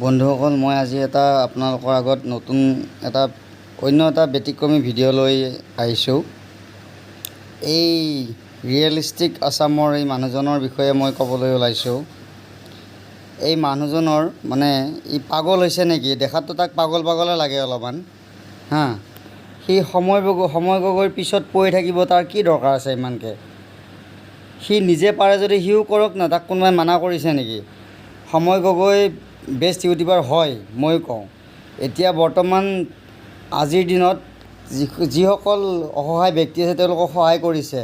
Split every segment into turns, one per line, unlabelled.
বন্ধুসকল, মই আজি এটা আপোনালোকৰ আগত নতুন অন্য এটা ব্যতিক্ৰমী ভিডিঅ' লৈ আহিছোঁ। এই ৰিয়েলিষ্টিক আছামৰ এই মানুহজনৰ বিষয়ে মই ক'বলৈ ওলাইছোঁ। এই মানুহজনৰ ই পাগল হৈছে নেকি? দেখাততো তাক পাগলে লাগে অলপমান। সি সময় গগৈৰ পিছত পৰি থাকিব, তাৰ কি দৰকাৰ আছে ইমানকৈ? সি নিজে পাৰে যদি সিও কৰক না, তাক কোনোবাই মানা কৰিছে নেকি? সময় গগৈ বেষ্ট ইউটিউবাৰ হয়, মই কওঁ। এতিয়া বৰ্তমান আজিৰ দিনত যিসকল অসহায় ব্যক্তি আছে তেওঁলোকক সহায় কৰিছে,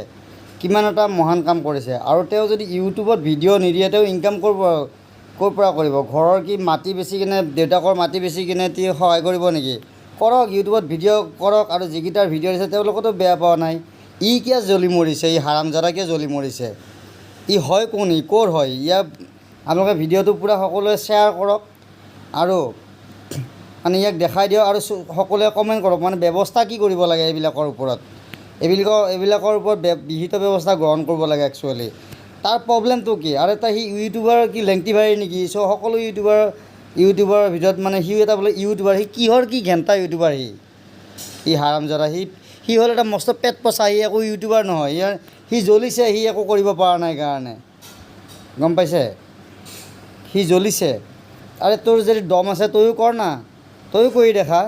কিমান এটা মহান কাম কৰিছে। আৰু তেওঁ যদি ইউটিউবত ভিডিঅ' নিদিয়ে, তেওঁ ইনকাম ক'ৰ পৰা কৰিব? ঘৰৰ কি মাটি বেচি কিনে, দেউতাকৰ মাটি বেচি কিনে তেওঁ সহায় কৰিব নেকি? কৰক, ইউটিউবত ভিডিঅ' কৰক। আৰু যিকেইটাৰ ভিডিঅ' দিছে তেওঁলোকতো বেয়া পোৱা নাই। ই কিয় জ্বলি মৰিছে? ই হাৰামজাদা কিয় জ্বলি মৰিছে? ই হয় কোন? ই ক'ৰ হয়? আপোনালোকে ভিডিঅ'টো পূৰা সকলোৱে শ্বেয়াৰ কৰক আৰু ইয়াক দেখাই দিয়ক আৰু সকলোৱে কমেণ্ট কৰক। ব্যৱস্থা কি কৰিব লাগে এইবিলাকৰ ওপৰত? এইবিলাকৰ ওপৰত বিহিত ব্যৱস্থা গ্ৰহণ কৰিব লাগে একচুৱেলি। তাৰ প্ৰব্লেমটো কি? আৰু সি ইউটিউবাৰ কি লেংটিভাৰী নেকি? সকলো ইউটিউবাৰৰ ভিতৰত সিও এটা বোলে ইউটিউবাৰ। সি কিহৰ কি ঘেণ্টা ইউটিউবাৰ? সি হাৰামজাদা। সি হ'ল এটা মস্ত পেট পচা। সি একো ইউটিউবাৰ নহয়। সি জ্বলিছে, সি একো কৰিব পৰা নাই কাৰণে। গম পাইছে? সি জ্বলিছে। আৰে তোৰ যদি দম আছে তয়ো কৰ না, তয়ো কৰি দেখা।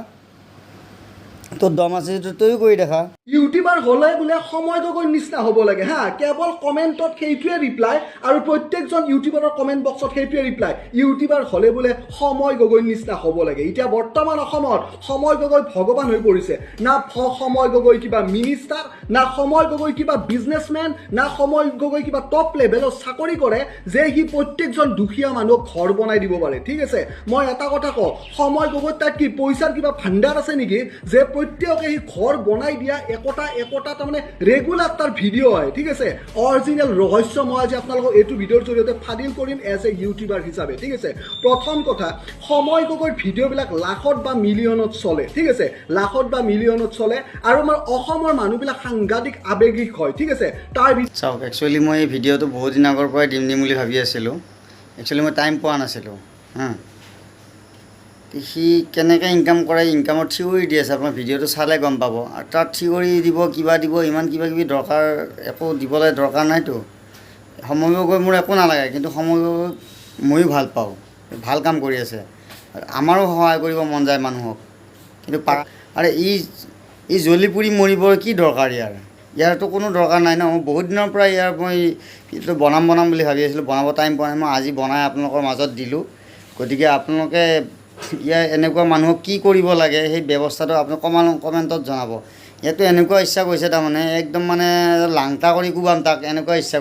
তোৰ দম আছে যদি তয়ো কৰি দেখা।
ইউটিউবাৰ হ'লে বোলে সময় গগৈৰ নিচিনা হ'ব লাগে কেৱল কমেণ্টত সেইটোৱে ৰিপ্লাই, আৰু প্ৰত্যেকজন ইউটিউবাৰৰ কমেণ্ট বক্সত সেইটোৱে ৰিপ্লাই। ইউটিউবাৰ হ'লে বোলে সময় গগৈৰ নিচিনা হ'ব লাগে। এতিয়া বৰ্তমান অসমত সময় গগৈ ভগৱান হৈ পৰিছে। না সময় গগৈ কিবা মিনিষ্টাৰ, না সময় গগৈ কিবা বিজনেছমেন, না সময় গগৈ কিবা টপ লেভেলত চাকৰি কৰে যে সি প্ৰত্যেকজন দুখীয়া মানুহক ঘৰ বনাই দিব পাৰে। ঠিক আছে, মই এটা কথা কওঁ, সময় গগৈৰ তাত কি পইচাৰ কিবা ভাণ্ডাৰ আছে নেকি যে প্ৰত্যেকে সি ঘৰ বনাই দিয়া একোটা ৰেগুলাৰ তাৰ ভিডিঅ' হয়। ঠিক আছে, অৰিজিনেল ৰহস্য মই আজি আপোনালোকক এইটো ভিডিঅ'ৰ জৰিয়তে ফাদিল কৰিম এজ এ ইউটিউবাৰ হিচাপে। ঠিক আছে, প্ৰথম কথা, সময় গগৈৰ ভিডিঅ'বিলাক লাখত বা মিলিয়নত চলে। ঠিক আছে, লাখত বা মিলিয়নত চলে আৰু আমাৰ অসমৰ মানুহবিলাক সাংঘাতিক আৱেগিক হয়। ঠিক আছে,
চাওক, একচুৱেলি মই এই ভিডিঅ'টো বহুত দিন আগৰ পৰাই দিম বুলি ভাবি আছিলোঁ। একচুৱেলি মই টাইম পোৱা নাছিলোঁ। সি কেনেকৈ ইনকাম কৰে, ইনকামৰ থিয়ৰী দি আছে। আপোনাৰ ভিডিঅ'টো চালে গম পাব। আৰু তাত থিয়ৰী দিব, কিবা দিব, ইমান কিবাকিবি দৰকাৰ, একো দিবলৈ দৰকাৰ নাইতো। সময় গগৈ মোৰ একো নালাগে, কিন্তু সময় গগৈ ময়ো ভাল পাওঁ, ভাল কাম কৰি আছে। আমাৰো সহায় কৰিব মন যায় মানুহক, কিন্তু আৰে ই জ্বলি পুৰি মৰিবৰ কি দৰকাৰ? ইয়াৰতো কোনো দৰকাৰ নাই ন। মই বহুত দিনৰ পৰা মই বনাম বুলি ভাবি আছিলোঁ, বনাব টাইম পোৱা নাই। মই আজি বনাই আপোনালোকৰ মাজত দিলোঁ। গতিকে আপোনালোকে এনেকুৱা মানুহক কি কৰিব লাগে সেই ব্যৱস্থাটো আপুনি কমেণ্টত জনাব। ইয়াতো এনেকুৱা ইচ্ছা কৰিছে, তাৰমানে একদম লাংটা কৰি কোবাম তাক, এনেকুৱা ইচ্ছা কৰিছে।